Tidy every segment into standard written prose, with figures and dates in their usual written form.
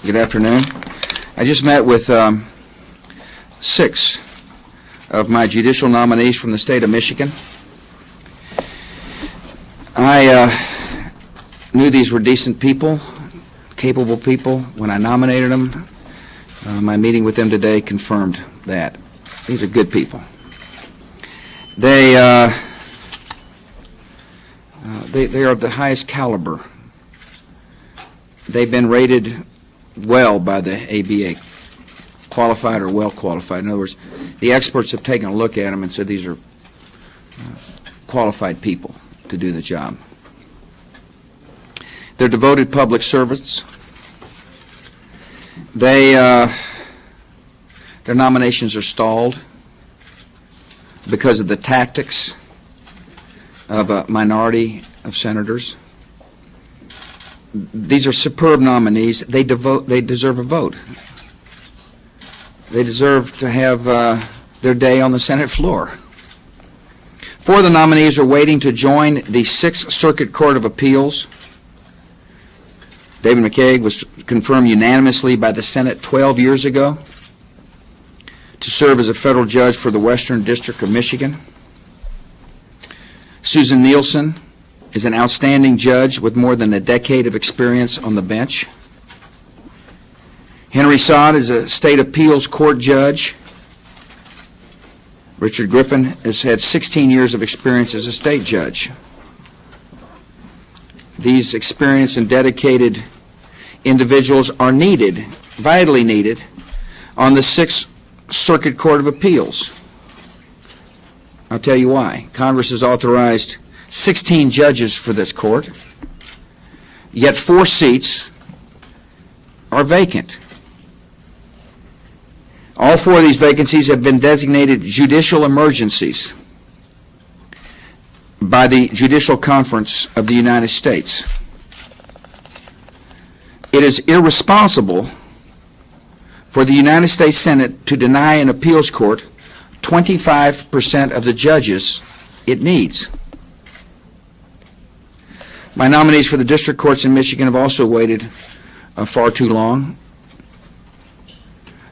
Good afternoon. I just met with 6 of my judicial nominees from the state of Michigan. I knew these were decent people, capable people when I nominated them. My meeting with them today confirmed that. These are good people. They are of the highest caliber. They've been rated well by the ABA, qualified or well qualified. In other words, the experts have taken a look at them and said these are qualified people to do the job. They're devoted public servants. Their nominations are stalled because of the tactics of a minority of senators. These are superb nominees. They deserve a vote. They deserve to have their day on the Senate floor. 4 of the nominees are waiting to join the 6th Circuit Court of Appeals. David McCaig was confirmed unanimously by the Senate 12 years ago to serve as a federal judge for the Western District of Michigan. Susan Nielsen is an outstanding judge with more than a decade of experience on the bench. Henry Sod is a state appeals court judge. Richard Griffin has had 16 years of experience as a state judge. These experienced and dedicated individuals are needed, vitally needed, on the 6th Circuit Court of Appeals. I'll tell you why. Congress has authorized 16 judges for this court, yet 4 seats are vacant. All 4 of these vacancies have been designated judicial emergencies by the Judicial Conference of the United States. It is irresponsible for the United States Senate to deny an appeals court 25% of the judges it needs. My nominees for the district courts in Michigan have also waited far too long.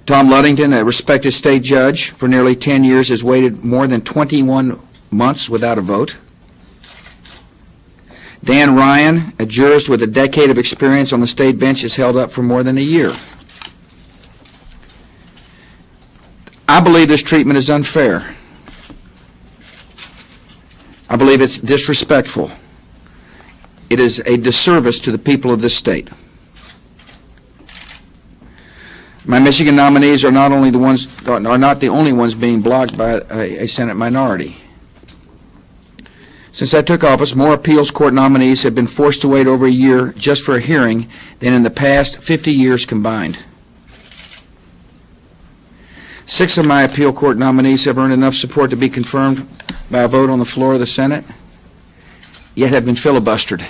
Tom Ludington, a respected state judge for nearly 10 years, has waited more than 21 months without a vote. Dan Ryan, a jurist with a decade of experience on the state bench, is held up for more than a year. I believe this treatment is unfair. I believe it's disrespectful. It is a disservice to the people of this state. My Michigan nominees are not the only ones being blocked by a Senate minority. Since I took office, more appeals court nominees have been forced to wait over a year just for a hearing than in the past 50 years combined. 6 of my appeal court nominees have earned enough support to be confirmed by a vote on the floor of the Senate, yet have been filibustered.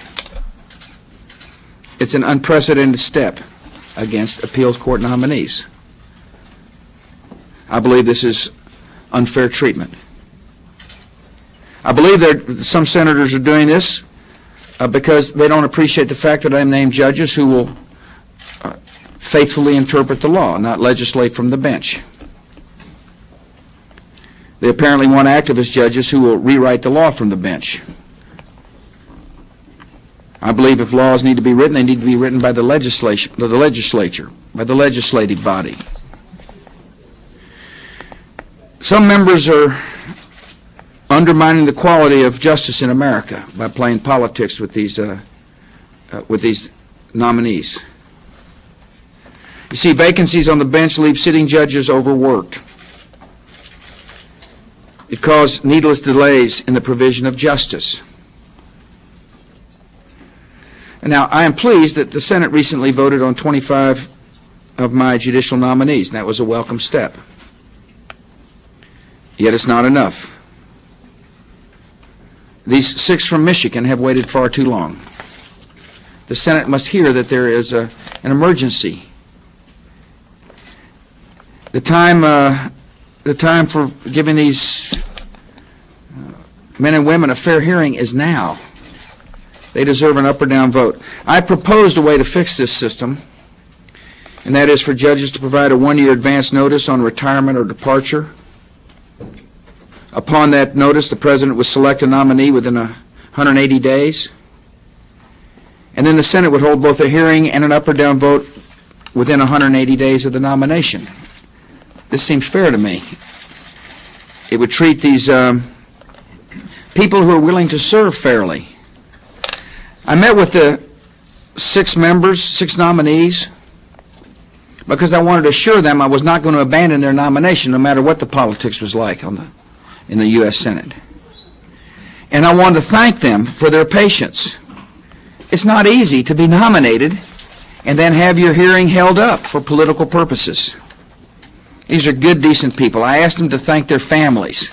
It's an unprecedented step against appeals court nominees. I believe this is unfair treatment. I believe that some senators are doing this because they don't appreciate the fact that I'm named judges who will faithfully interpret the law, not legislate from the bench. They apparently want activist judges who will rewrite the law from the bench. I believe if laws need to be written, they need to be written by the legislature, by the legislative body. Some members are undermining the quality of justice in America by playing politics with these nominees. You see, vacancies on the bench leave sitting judges overworked. It caused needless delays in the provision of justice. And now, I am pleased that the Senate recently voted on 25 of my judicial nominees, and that was a welcome step. Yet it's not enough. These 6 from Michigan have waited far too long. The Senate must hear that there is an emergency. The time for giving these men and women a fair hearing is now. They deserve an up or down vote. I proposed a way to fix this system and that is for judges to provide a one-year advance notice on retirement or departure. Upon that notice, the President would select a nominee within 180 days, and then the Senate would hold both a hearing and an up or down vote within 180 days of the nomination. This seems fair to me. It would treat these people who are willing to serve fairly. I met with the 6 nominees, because I wanted to assure them I was not going to abandon their nomination no matter what the politics was like in the U.S. Senate. And I wanted to thank them for their patience. It's not easy to be nominated and then have your hearing held up for political purposes. These are good, decent people. I asked them to thank their families.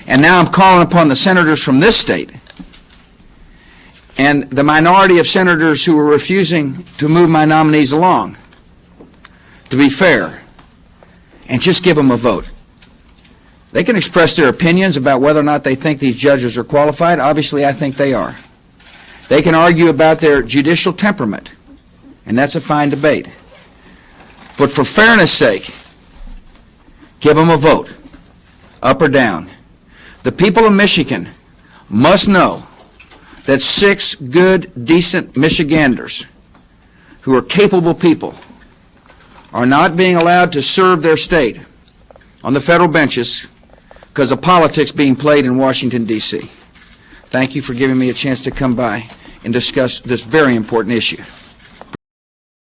And now I'm calling upon the senators from this state and the minority of senators who are refusing to move my nominees along to be fair and just give them a vote. They can express their opinions about whether or not they think these judges are qualified. Obviously, I think they are. They can argue about their judicial temperament, and that's a fine debate. But for fairness' sake, give them a vote, up or down. The people of Michigan must know that 6 good, decent Michiganders who are capable people are not being allowed to serve their state on the federal benches because of politics being played in Washington, D.C. Thank you for giving me a chance to come by and discuss this very important issue.